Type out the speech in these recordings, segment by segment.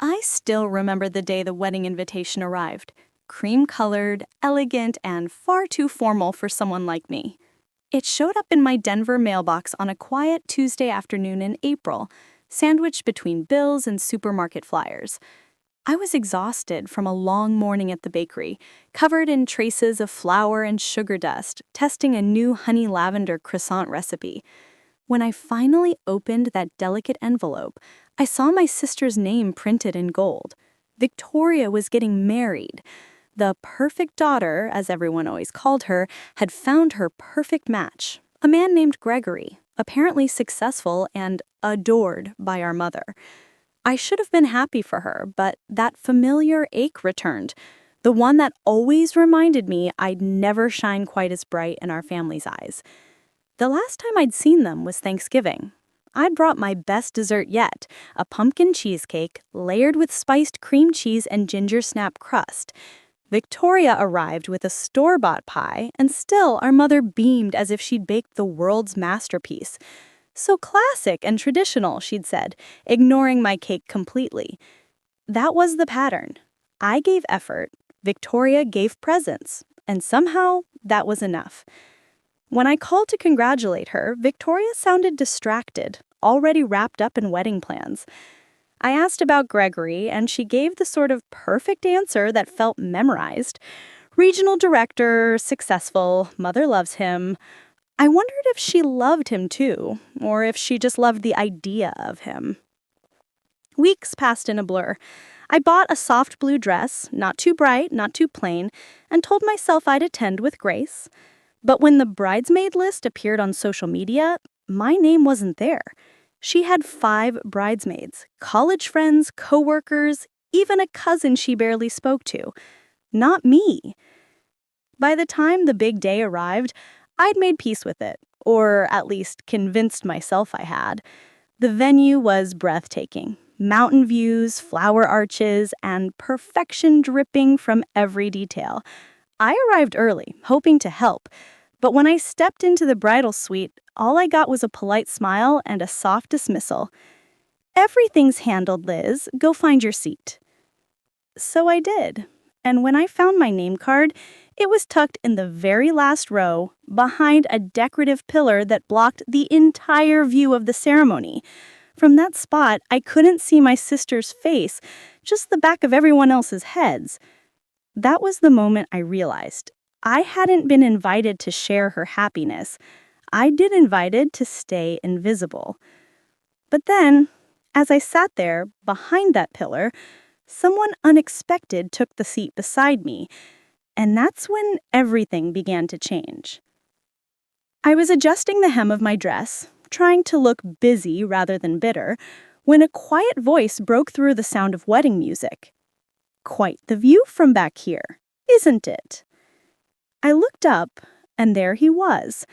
I still remember the day the wedding invitation arrived. Cream-colored, elegant, and far too formal for someone like me. It showed up in my Denver mailbox on a quiet Tuesday afternoon in April, sandwiched between bills and supermarket flyers. I was exhausted from a long morning at the bakery, covered in traces of flour and sugar dust, testing a new honey lavender croissant recipe. When I finally opened that delicate envelope, I saw my sister's name printed in gold. Victoria was getting married. The perfect daughter, as everyone always called her, had found her perfect match, a man named Gregory, apparently successful and adored by our mother. I should have been happy for her, but that familiar ache returned, the one that always reminded me I'd never shine quite as bright in our family's eyes. The last time I'd seen them was Thanksgiving. I'd brought my best dessert yet, a pumpkin cheesecake layered with spiced cream cheese and ginger snap crust. Victoria arrived with a store-bought pie, and still our mother beamed as if she'd baked the world's masterpiece. "So classic and traditional," she'd said, ignoring my cake completely. That was the pattern. I gave effort, Victoria gave presents, and somehow that was enough. When I called to congratulate her, Victoria sounded distracted, already wrapped up in wedding plans. I asked about Gregory, and she gave the sort of perfect answer that felt memorized. Regional director, successful, mother loves him. I wondered if she loved him too, or if she just loved the idea of him. Weeks passed in a blur. I bought a soft blue dress, not too bright, not too plain, and told myself I'd attend with grace. But when the bridesmaid list appeared on social media, my name wasn't there. She had 5 bridesmaids, college friends, coworkers, even a cousin she barely spoke to. Not me. By the time the big day arrived, I'd made peace with it, or at least convinced myself I had. The venue was breathtaking. Mountain views, flower arches, and perfection dripping from every detail. I arrived early, hoping to help, but when I stepped into the bridal suite, all I got was a polite smile and a soft dismissal. "Everything's handled, Liz. Go find your seat." So I did, and when I found my name card, it was tucked in the very last row, behind a decorative pillar that blocked the entire view of the ceremony. From that spot, I couldn't see my sister's face, just the back of everyone else's heads. That was the moment I realized I hadn't been invited to share her happiness. I'd been invited to stay invisible. But then, as I sat there, behind that pillar, someone unexpected took the seat beside me, and that's when everything began to change. I was adjusting the hem of my dress, trying to look busy rather than bitter, when a quiet voice broke through the sound of wedding music. "Quite the view from back here, isn't it?" I looked up, and there he was,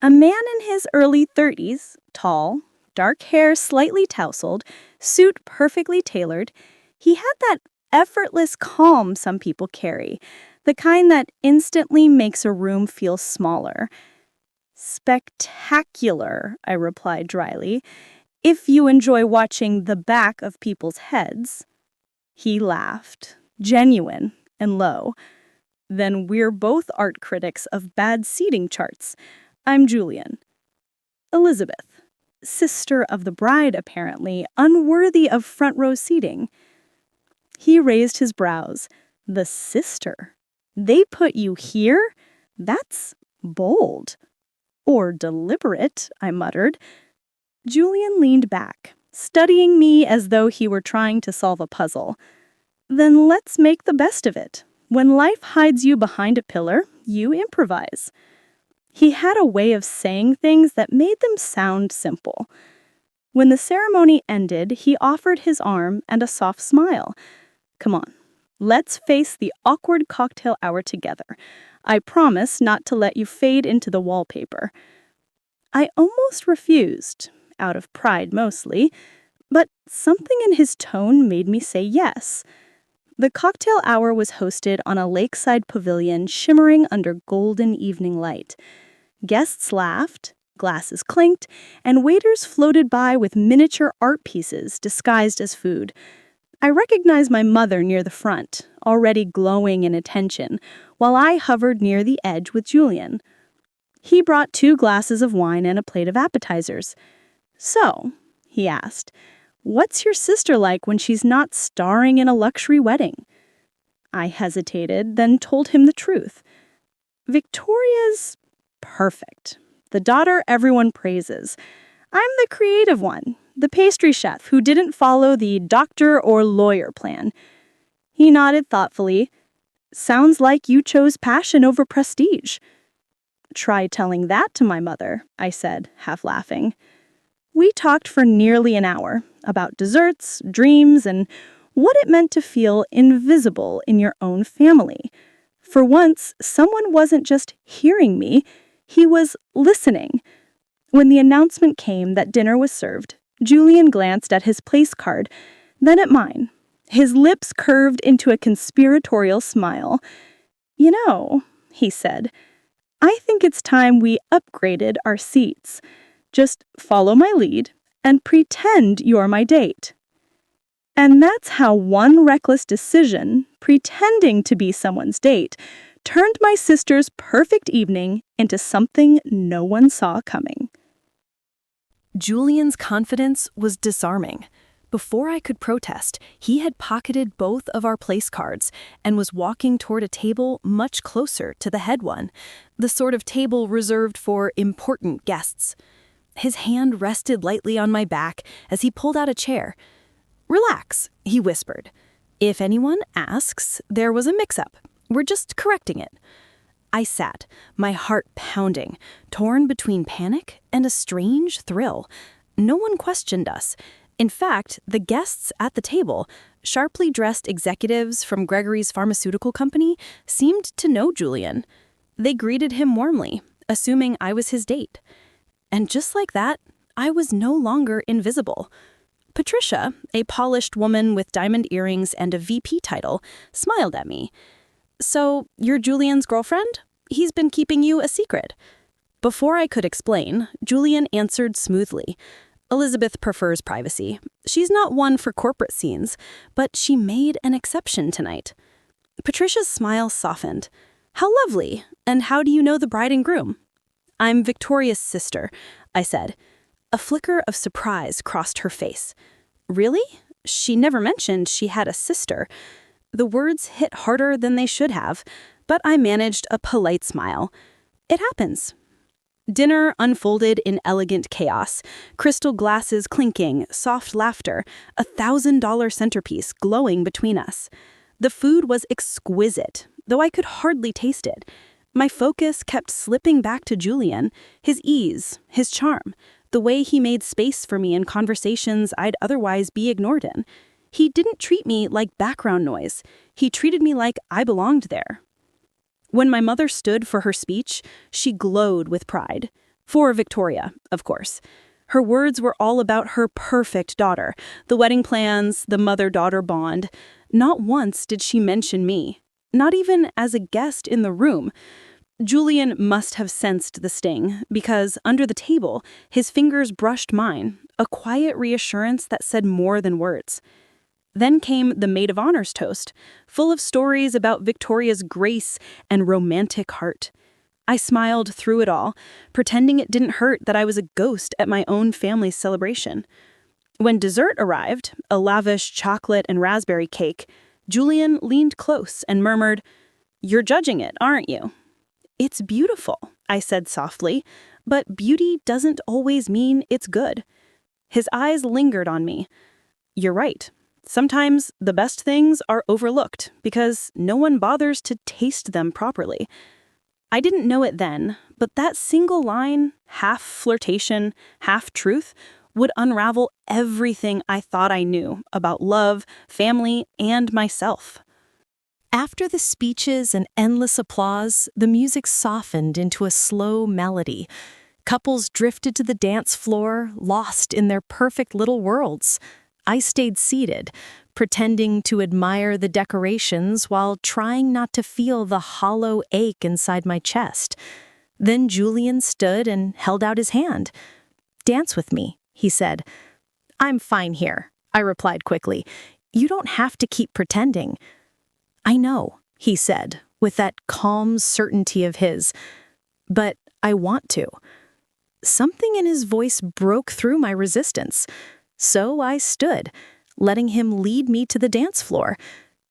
a man in his early 30s, tall, dark hair slightly tousled, suit perfectly tailored. He had that effortless calm some people carry, the kind that instantly makes a room feel smaller. "Spectacular," I replied dryly, "if you enjoy watching the back of people's heads." He laughed, genuine and low. "Then we're both art critics of bad seating charts. I'm Julian." "Elizabeth. Sister of the bride, apparently, unworthy of front row seating." He raised his brows. "The sister? They put you here? That's bold." "Or deliberate," I muttered. Julian leaned back, studying me as though he were trying to solve a puzzle. "Then let's make the best of it. When life hides you behind a pillar, you improvise." He had a way of saying things that made them sound simple. When the ceremony ended, he offered his arm and a soft smile. "Come on, let's face the awkward cocktail hour together. I promise not to let you fade into the wallpaper." I almost refused, out of pride mostly, but something in his tone made me say yes. The cocktail hour was hosted on a lakeside pavilion shimmering under golden evening light. Guests laughed, glasses clinked, and waiters floated by with miniature art pieces disguised as food. I recognized my mother near the front, already glowing in attention, while I hovered near the edge with Julian. He brought 2 glasses of wine and a plate of appetizers. "So," he asked, "what's your sister like when she's not starring in a luxury wedding?" I hesitated, then told him the truth. "Victoria's perfect. The daughter everyone praises. I'm the creative one, the pastry chef who didn't follow the doctor or lawyer plan." He nodded thoughtfully. "Sounds like you chose passion over prestige." "Try telling that to my mother," I said, half laughing. We talked for nearly an hour about desserts, dreams, and what it meant to feel invisible in your own family. For once, someone wasn't just hearing me, he was listening. When the announcement came that dinner was served, Julian glanced at his place card, then at mine. His lips curved into a conspiratorial smile. "You know," he said, "I think it's time we upgraded our seats. Just follow my lead and pretend you're my date." And that's how one reckless decision, pretending to be someone's date, turned my sister's perfect evening into something no one saw coming. Julian's confidence was disarming. Before I could protest, he had pocketed both of our place cards and was walking toward a table much closer to the head one, the sort of table reserved for important guests. His hand rested lightly on my back as he pulled out a chair. "Relax," he whispered. "If anyone asks, there was a mix-up. We're just correcting it." I sat, my heart pounding, torn between panic and a strange thrill. No one questioned us. In fact, the guests at the table, sharply dressed executives from Gregory's pharmaceutical company, seemed to know Julian. They greeted him warmly, assuming I was his date. And just like that, I was no longer invisible. Patricia, a polished woman with diamond earrings and a VP title, smiled at me. "So, you're Julian's girlfriend? He's been keeping you a secret." Before I could explain, Julian answered smoothly. "Elizabeth prefers privacy. She's not one for corporate scenes, but she made an exception tonight." Patricia's smile softened. "How lovely. And how do you know the bride and groom?" "I'm Victoria's sister," I said. A flicker of surprise crossed her face. "Really? She never mentioned she had a sister." The words hit harder than they should have, but I managed a polite smile. "It happens." Dinner unfolded in elegant chaos, crystal glasses clinking, soft laughter, a $1,000 centerpiece glowing between us. The food was exquisite, though I could hardly taste it. My focus kept slipping back to Julian, his ease, his charm, the way he made space for me in conversations I'd otherwise be ignored in. He didn't treat me like background noise. He treated me like I belonged there. When my mother stood for her speech, she glowed with pride. For Victoria, of course. Her words were all about her perfect daughter, the wedding plans, the mother-daughter bond. Not once did she mention me, not even as a guest in the room. Julian must have sensed the sting, because under the table, his fingers brushed mine, a quiet reassurance that said more than words. Then came the maid of honor's toast, full of stories about Victoria's grace and romantic heart. I smiled through it all, pretending it didn't hurt that I was a ghost at my own family's celebration. When dessert arrived, a lavish chocolate and raspberry cake, Julian leaned close and murmured, "You're judging it, aren't you?" "It's beautiful," I said softly, "but beauty doesn't always mean it's good." His eyes lingered on me. "You're right. Sometimes the best things are overlooked because no one bothers to taste them properly." I didn't know it then, but that single line, half flirtation, half truth, would unravel everything I thought I knew about love, family, and myself. After the speeches and endless applause, the music softened into a slow melody. Couples drifted to the dance floor, lost in their perfect little worlds. I stayed seated, pretending to admire the decorations while trying not to feel the hollow ache inside my chest. Then Julian stood and held out his hand. "Dance with me," he said. "I'm fine here," I replied quickly. You don't have to keep pretending. I know, he said, with that calm certainty of his. But I want to. Something in his voice broke through my resistance. So I stood, letting him lead me to the dance floor.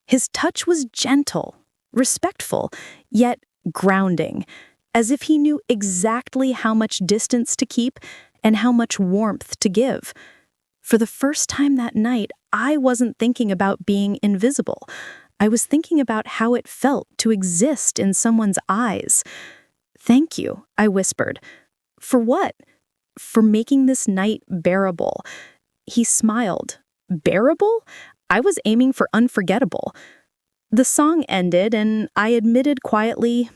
His touch was gentle, respectful, yet grounding, as if he knew exactly how much distance to keep and how much warmth to give. For the first time that night, I wasn't thinking about being invisible. I was thinking about how it felt to exist in someone's eyes. "Thank you," I whispered. "For what?" "For making this night bearable." He smiled. Bearable? I was aiming for unforgettable. The song ended, and I admitted quietly,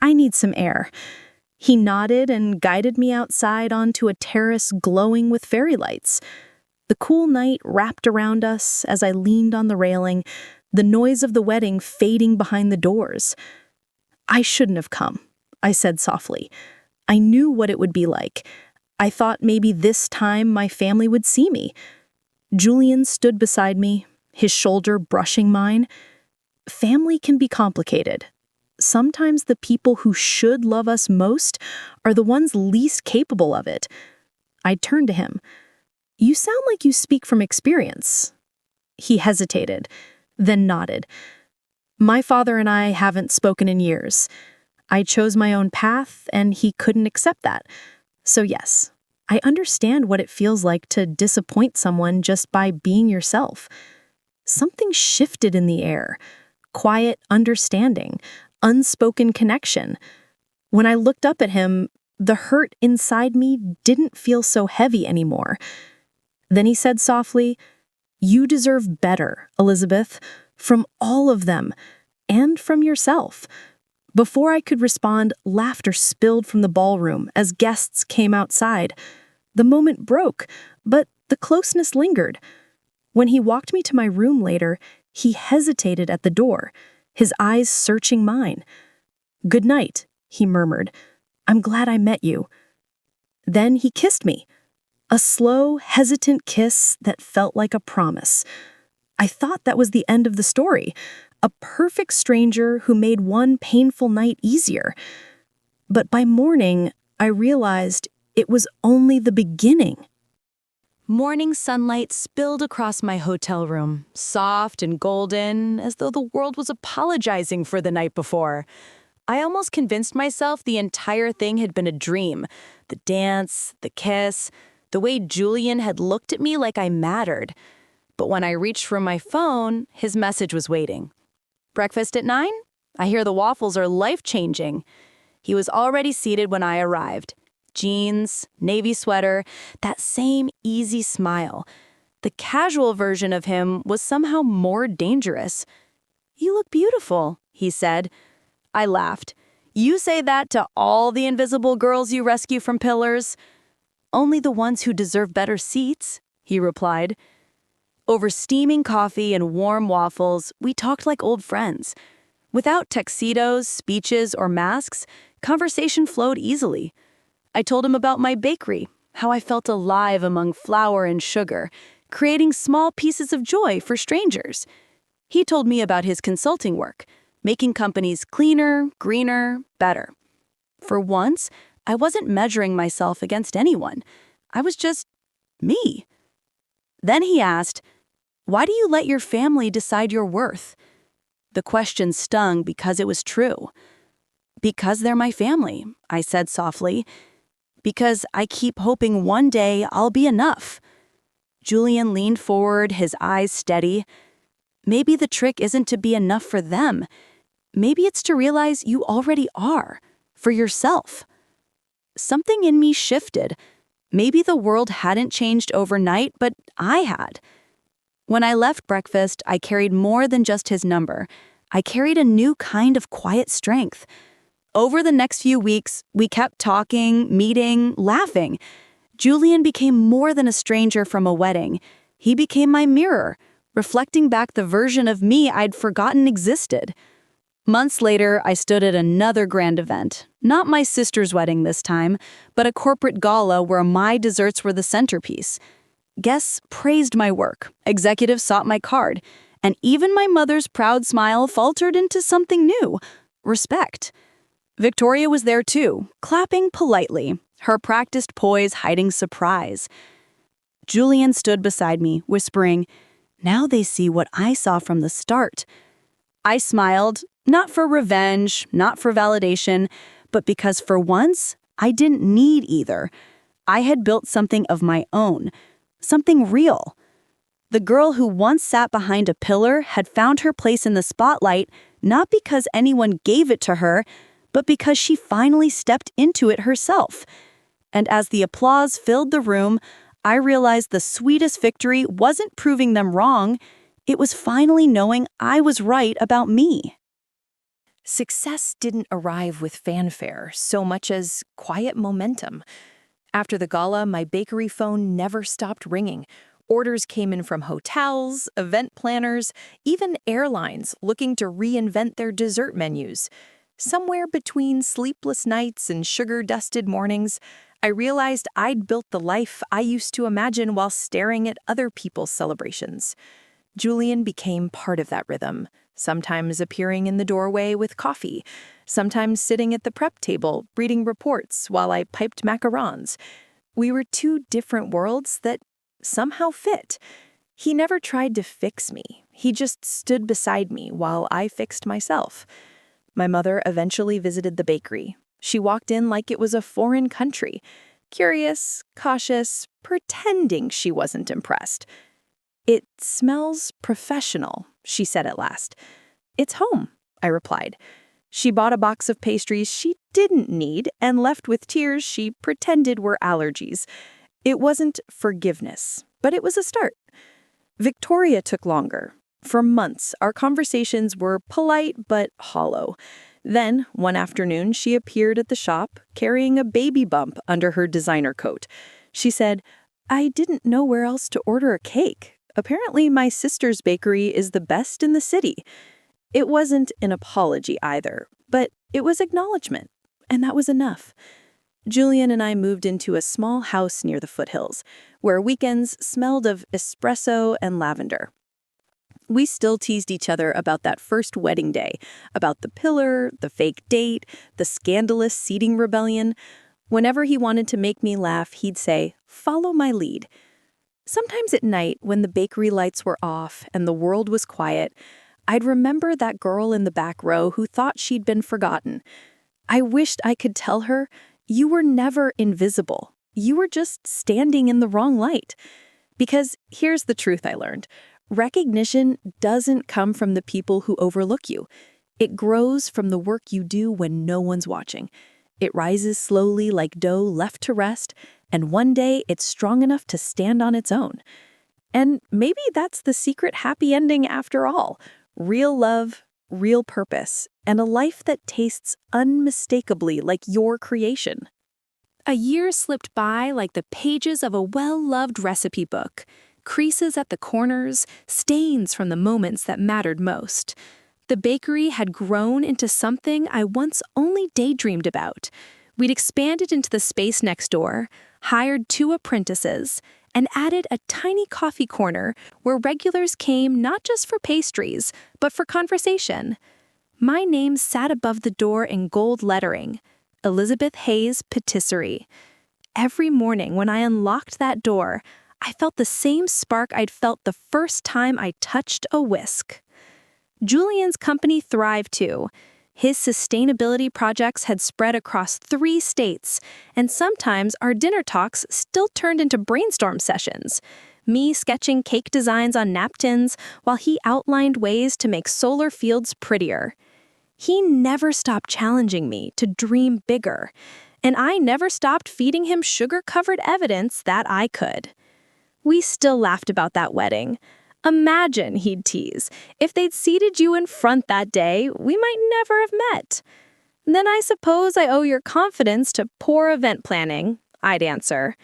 "I need some air." He nodded and guided me outside onto a terrace glowing with fairy lights. The cool night wrapped around us as I leaned on the railing, the noise of the wedding fading behind the doors. "I shouldn't have come," I said softly. I knew what it would be like. I thought maybe this time my family would see me. Julian stood beside me, his shoulder brushing mine. Family can be complicated. Sometimes the people who should love us most are the ones least capable of it. I turned to him. "You sound like you speak from experience." He hesitated, then nodded. "My father and I haven't spoken in years. I chose my own path, and he couldn't accept that. So yes, I understand what it feels like to disappoint someone just by being yourself." Something shifted in the air. Quiet understanding, unspoken connection. When I looked up at him, the hurt inside me didn't feel so heavy anymore. Then he said softly, "You deserve better, Elizabeth, from all of them, and from yourself." Before I could respond, laughter spilled from the ballroom as guests came outside. The moment broke, but the closeness lingered. When he walked me to my room later, he hesitated at the door, his eyes searching mine. "Good night," he murmured. "I'm glad I met you." Then he kissed me. A slow, hesitant kiss that felt like a promise. I thought that was the end of the story. A perfect stranger who made one painful night easier. But by morning, I realized it was only the beginning. Morning sunlight spilled across my hotel room, soft and golden, as though the world was apologizing for the night before. I almost convinced myself the entire thing had been a dream. The dance, the kiss, the way Julian had looked at me like I mattered. But when I reached for my phone, his message was waiting. "Breakfast at 9? I hear the waffles are life-changing." He was already seated when I arrived. Jeans, navy sweater, that same easy smile. The casual version of him was somehow more dangerous. "You look beautiful," he said. I laughed. "You say that to all the invisible girls you rescue from pillars?" "Only the ones who deserve better seats," he replied. Over steaming coffee and warm waffles, we talked like old friends. Without tuxedos, speeches, or masks, conversation flowed easily. I told him about my bakery, how I felt alive among flour and sugar, creating small pieces of joy for strangers. He told me about his consulting work, making companies cleaner, greener, better. For once, I wasn't measuring myself against anyone. I was just me. Then he asked, "Why do you let your family decide your worth?" The question stung because it was true. "Because they're my family," I said softly. "Because I keep hoping one day I'll be enough." Julian leaned forward, his eyes steady. "Maybe the trick isn't to be enough for them. Maybe it's to realize you already are, for yourself." Something in me shifted. Maybe the world hadn't changed overnight, but I had. When I left breakfast, I carried more than just his number. I carried a new kind of quiet strength. Over the next few weeks, we kept talking, meeting, laughing. Julian became more than a stranger from a wedding. He became my mirror, reflecting back the version of me I'd forgotten existed. Months later, I stood at another grand event. Not my sister's wedding this time, but a corporate gala where my desserts were the centerpiece. Guests praised my work, executives sought my card, and even my mother's proud smile faltered into something new: respect. Victoria was there too, clapping politely, her practiced poise hiding surprise. Julian stood beside me, whispering, "Now they see what I saw from the start." I smiled, not for revenge, not for validation, but because for once, I didn't need either. I had built something of my own, something real. The girl who once sat behind a pillar had found her place in the spotlight, not because anyone gave it to her, but because she finally stepped into it herself. And as the applause filled the room, I realized the sweetest victory wasn't proving them wrong, it was finally knowing I was right about me. Success didn't arrive with fanfare so much as quiet momentum. After the gala, my bakery phone never stopped ringing. Orders came in from hotels, event planners, even airlines looking to reinvent their dessert menus. Somewhere between sleepless nights and sugar-dusted mornings, I realized I'd built the life I used to imagine while staring at other people's celebrations. Julian became part of that rhythm, sometimes appearing in the doorway with coffee, sometimes sitting at the prep table reading reports while I piped macarons. We were two different worlds that somehow fit. He never tried to fix me. He just stood beside me while I fixed myself. My mother eventually visited the bakery. She walked in like it was a foreign country, curious, cautious, pretending she wasn't impressed. "It smells professional," she said at last. "It's home," I replied. She bought a box of pastries she didn't need and left with tears she pretended were allergies. It wasn't forgiveness, but it was a start. Victoria took longer. For months, our conversations were polite but hollow. Then, one afternoon, she appeared at the shop carrying a baby bump under her designer coat. She said, "I didn't know where else to order a cake. Apparently, my sister's bakery is the best in the city." It wasn't an apology either, but it was acknowledgement, and that was enough. Julian and I moved into a small house near the foothills, where weekends smelled of espresso and lavender. We still teased each other about that first wedding day, about the pillar, the fake date, the scandalous seating rebellion. Whenever he wanted to make me laugh, he'd say, "Follow my lead." Sometimes at night, when the bakery lights were off and the world was quiet, I'd remember that girl in the back row who thought she'd been forgotten. I wished I could tell her, "You were never invisible. You were just standing in the wrong light." Because here's the truth I learned. Recognition doesn't come from the people who overlook you. It grows from the work you do when no one's watching. It rises slowly like dough left to rest, and one day it's strong enough to stand on its own. And maybe that's the secret happy ending after all. Real love, real purpose, and a life that tastes unmistakably like your creation. A year slipped by like the pages of a well-loved recipe book. Creases at the corners, stains from the moments that mattered most. The bakery had grown into something I once only daydreamed about. We'd expanded into the space next door, hired 2 apprentices, and added a tiny coffee corner where regulars came not just for pastries, but for conversation. My name sat above the door in gold lettering, Elizabeth Hayes Patisserie. Every morning when I unlocked that door, I felt the same spark I'd felt the first time I touched a whisk. Julian's company thrived too. His sustainability projects had spread across 3 states, and sometimes our dinner talks still turned into brainstorm sessions. Me sketching cake designs on napkins while he outlined ways to make solar fields prettier. He never stopped challenging me to dream bigger, and I never stopped feeding him sugar-covered evidence that I could. We still laughed about that wedding. "Imagine," he'd tease, "if they'd seated you in front that day, we might never have met." "Then I suppose I owe your confidence to poor event planning," I'd answer.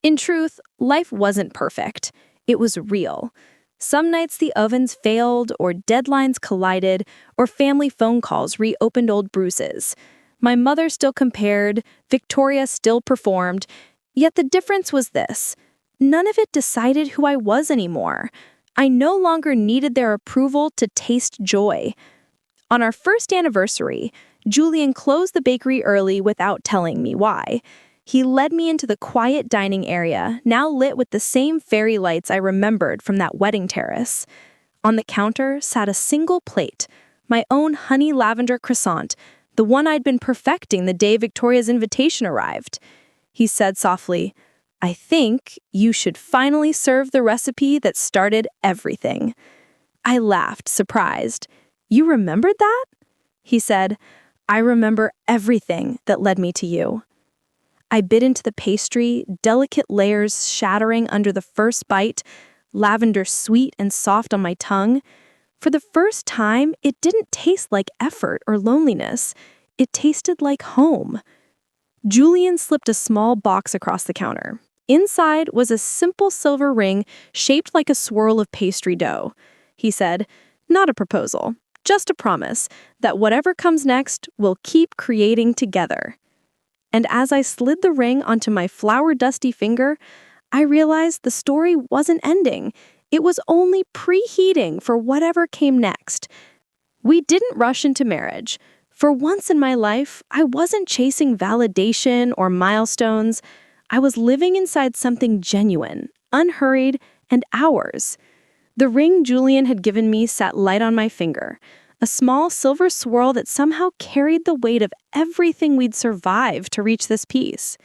In truth, life wasn't perfect. It was real. Some nights the ovens failed, or deadlines collided, or family phone calls reopened old bruises. My mother still compared, Victoria still performed, yet the difference was this. none of it decided who I was anymore. I no longer needed their approval to taste joy. On our first anniversary, Julian closed the bakery early without telling me why. He led me into the quiet dining area, now lit with the same fairy lights I remembered from that wedding terrace. On the counter sat a single plate, my own honey lavender croissant, the one I'd been perfecting the day Victoria's invitation arrived. He said softly, "I think you should finally serve the recipe that started everything." I laughed, surprised. "You remembered that?" He said, "I remember everything that led me to you." I bit into the pastry, delicate layers shattering under the first bite, lavender sweet and soft on my tongue. For the first time, it didn't taste like effort or loneliness. It tasted like home. Julian slipped a small box across the counter. Inside was a simple silver ring shaped like a swirl of pastry dough. He said, "Not a proposal, just a promise that whatever comes next, we'll keep creating together." And as I slid the ring onto my flour-dusty finger, I realized the story wasn't ending. It was only preheating for whatever came next. We didn't rush into marriage. For once in my life, I wasn't chasing validation or milestones. I was living inside something genuine, unhurried, and ours. The ring Julian had given me sat light on my finger, a small silver swirl that somehow carried the weight of everything we'd survived to reach this peace.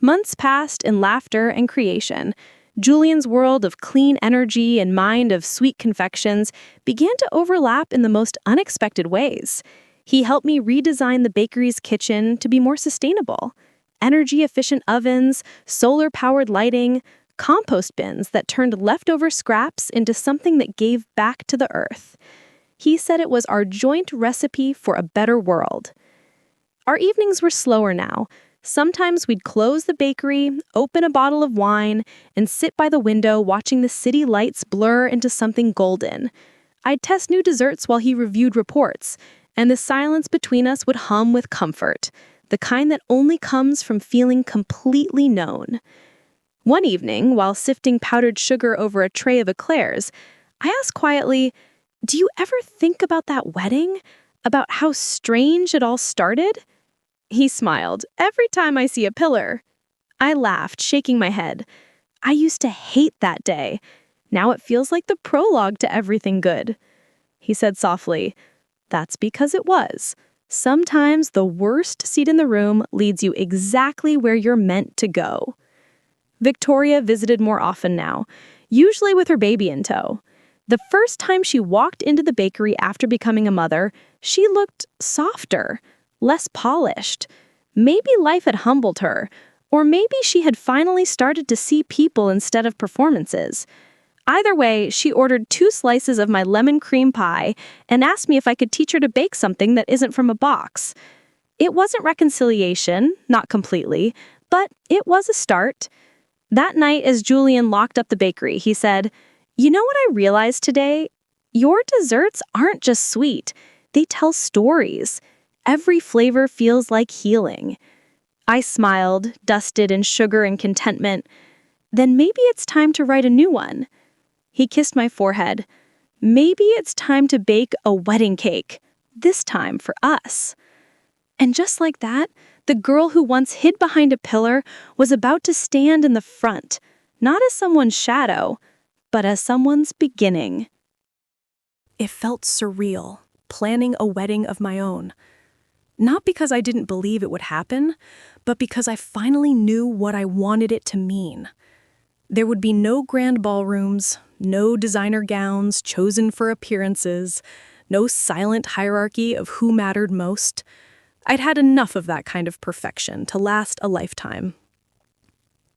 Months passed in laughter and creation. Julian's world of clean energy and mind of sweet confections began to overlap in the most unexpected ways. He helped me redesign the bakery's kitchen to be more sustainable. Energy-efficient ovens, solar-powered lighting, compost bins that turned leftover scraps into something that gave back to the earth. He said it was our joint recipe for a better world. Our evenings were slower now. Sometimes we'd close the bakery, open a bottle of wine, and sit by the window watching the city lights blur into something golden. I'd test new desserts while he reviewed reports, and the silence between us would hum with comfort, the kind that only comes from feeling completely known. One evening, while sifting powdered sugar over a tray of eclairs, I asked quietly, "Do you ever think about that wedding? About how strange it all started?" He smiled. "Every time I see a pillar." I laughed, shaking my head. "I used to hate that day. Now it feels like the prologue to everything good." He said softly, "That's because it was. Sometimes the worst seat in the room leads you exactly where you're meant to go." Victoria visited more often now, usually with her baby in tow. The first time she walked into the bakery after becoming a mother, she looked softer, less polished. Maybe life had humbled her, or maybe she had finally started to see people instead of performances. Either way, she ordered 2 slices of my lemon cream pie and asked me if I could teach her to bake something that isn't from a box. It wasn't reconciliation, not completely, but it was a start. That night, as Julian locked up the bakery, he said, "You know what I realized today? Your desserts aren't just sweet. They tell stories. Every flavor feels like healing." I smiled, dusted in sugar and contentment. "Then maybe it's time to write a new one." He kissed my forehead. "Maybe it's time to bake a wedding cake. This time for us." And just like that, the girl who once hid behind a pillar was about to stand in the front, not as someone's shadow, but as someone's beginning. It felt surreal, planning a wedding of my own. Not because I didn't believe it would happen, but because I finally knew what I wanted it to mean. There would be no grand ballrooms, no designer gowns chosen for appearances, no silent hierarchy of who mattered most. I'd had enough of that kind of perfection to last a lifetime.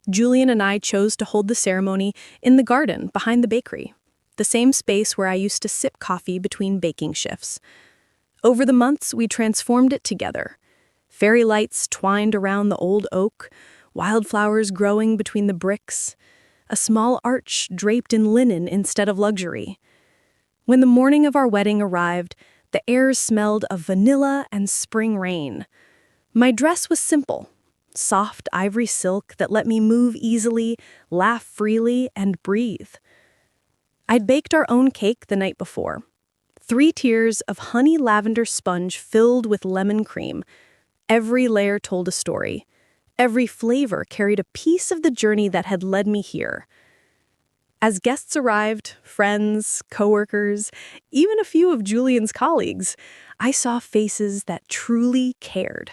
Julian and I chose to hold the ceremony in the garden behind the bakery, the same space where I used to sip coffee between baking shifts. Over the months, we transformed it together. Fairy lights twined around the old oak, wildflowers growing between the bricks, a small arch draped in linen instead of luxury. When the morning of our wedding arrived, the air smelled of vanilla and spring rain. My dress was simple, soft ivory silk that let me move easily, laugh freely, and breathe. I'd baked our own cake the night before. 3 tiers of honey lavender sponge filled with lemon cream. Every layer told a story. Every flavor carried a piece of the journey that had led me here. As guests arrived, friends, coworkers, even a few of Julian's colleagues, I saw faces that truly cared.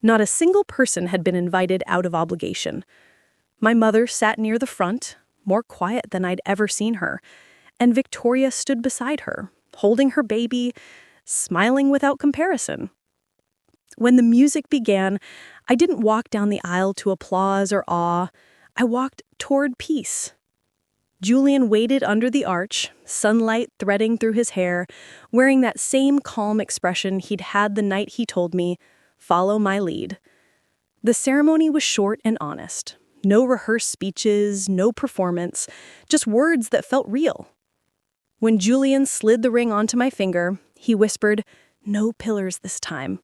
Not a single person had been invited out of obligation. My mother sat near the front, more quiet than I'd ever seen her, and Victoria stood beside her, holding her baby, smiling without comparison. When the music began, I didn't walk down the aisle to applause or awe. I walked toward peace. Julian waited under the arch, sunlight threading through his hair, wearing that same calm expression he'd had the night he told me, "Follow my lead." The ceremony was short and honest. No rehearsed speeches, no performance, just words that felt real. When Julian slid the ring onto my finger, he whispered, "No pillars this time."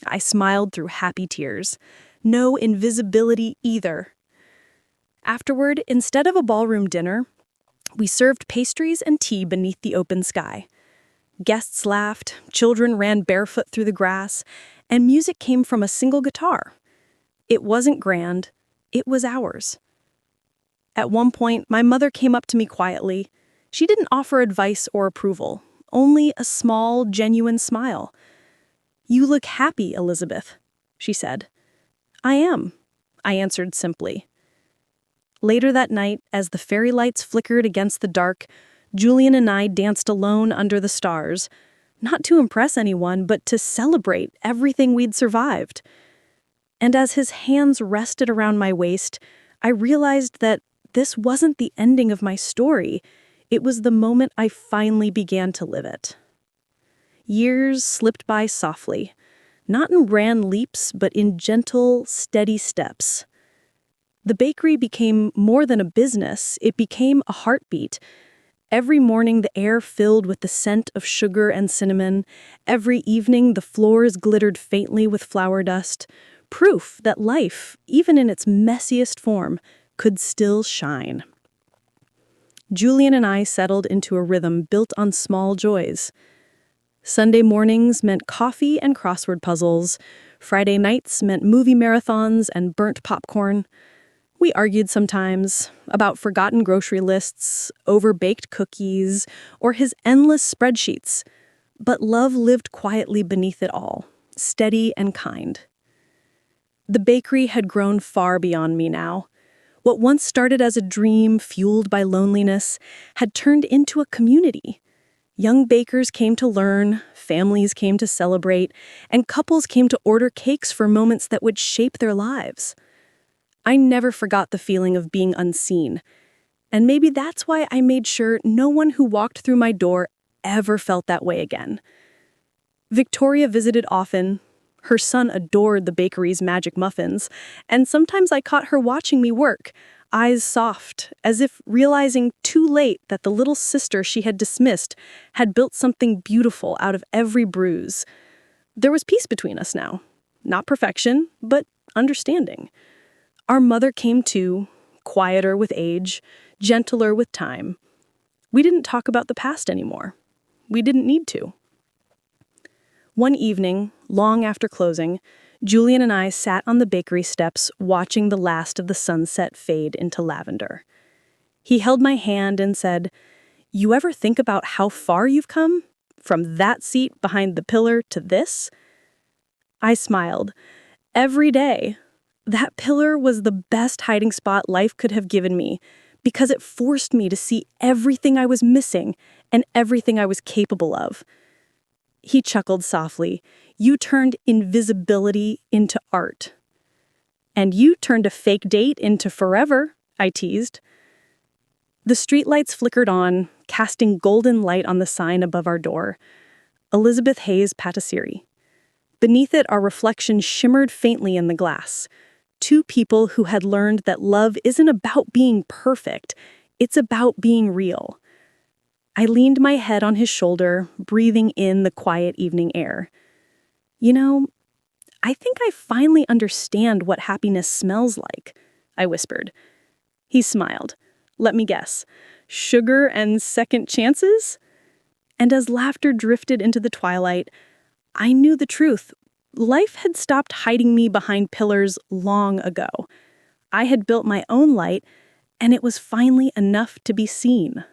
I smiled through happy tears. No invisibility either. Afterward, instead of a ballroom dinner, we served pastries and tea beneath the open sky. Guests laughed, children ran barefoot through the grass, and music came from a single guitar. It wasn't grand, it was ours. At one point, my mother came up to me quietly. She didn't offer advice or approval, only a small, genuine smile. "You look happy, Elizabeth," she said. "I am," I answered simply. Later that night, as the fairy lights flickered against the dark, Julian and I danced alone under the stars, not to impress anyone, but to celebrate everything we'd survived. And as his hands rested around my waist, I realized that this wasn't the ending of my story. It was the moment I finally began to live it. Years slipped by softly, not in grand leaps, but in gentle, steady steps. The bakery became more than a business, it became a heartbeat. Every morning the air filled with the scent of sugar and cinnamon. Every evening the floors glittered faintly with flour dust. Proof that life, even in its messiest form, could still shine. Julian and I settled into a rhythm built on small joys. Sunday mornings meant coffee and crossword puzzles. Friday nights meant movie marathons and burnt popcorn. We argued sometimes about forgotten grocery lists, overbaked cookies, or his endless spreadsheets. But love lived quietly beneath it all, steady and kind. The bakery had grown far beyond me now. What once started as a dream fueled by loneliness had turned into a community. Young bakers came to learn, families came to celebrate, and couples came to order cakes for moments that would shape their lives. I never forgot the feeling of being unseen, and maybe that's why I made sure no one who walked through my door ever felt that way again. Victoria visited often. Her son adored the bakery's magic muffins, and sometimes I caught her watching me work, eyes soft, as if realizing too late that the little sister she had dismissed had built something beautiful out of every bruise. There was peace between us now. Not perfection, but understanding. Our mother came too, quieter with age, gentler with time. We didn't talk about the past anymore. We didn't need to. One evening, long after closing, Julian and I sat on the bakery steps watching the last of the sunset fade into lavender. He held my hand and said, "You ever think about how far you've come? From that seat behind the pillar to this?" I smiled. Every day. That pillar was the best hiding spot life could have given me, because it forced me to see everything I was missing and everything I was capable of. He chuckled softly. "You turned invisibility into art." "And you turned a fake date into forever," I teased. The streetlights flickered on, casting golden light on the sign above our door. Elizabeth Hayes Patisserie. Beneath it, our reflection shimmered faintly in the glass. 2 people who had learned that love isn't about being perfect, it's about being real. I leaned my head on his shoulder, breathing in the quiet evening air. "You know, I think I finally understand what happiness smells like, I whispered. He smiled. Let me guess. Sugar and second chances? And as laughter drifted into the twilight, I knew the truth. Life had stopped hiding me behind pillars long ago. I had built my own light, and it was finally enough to be seen.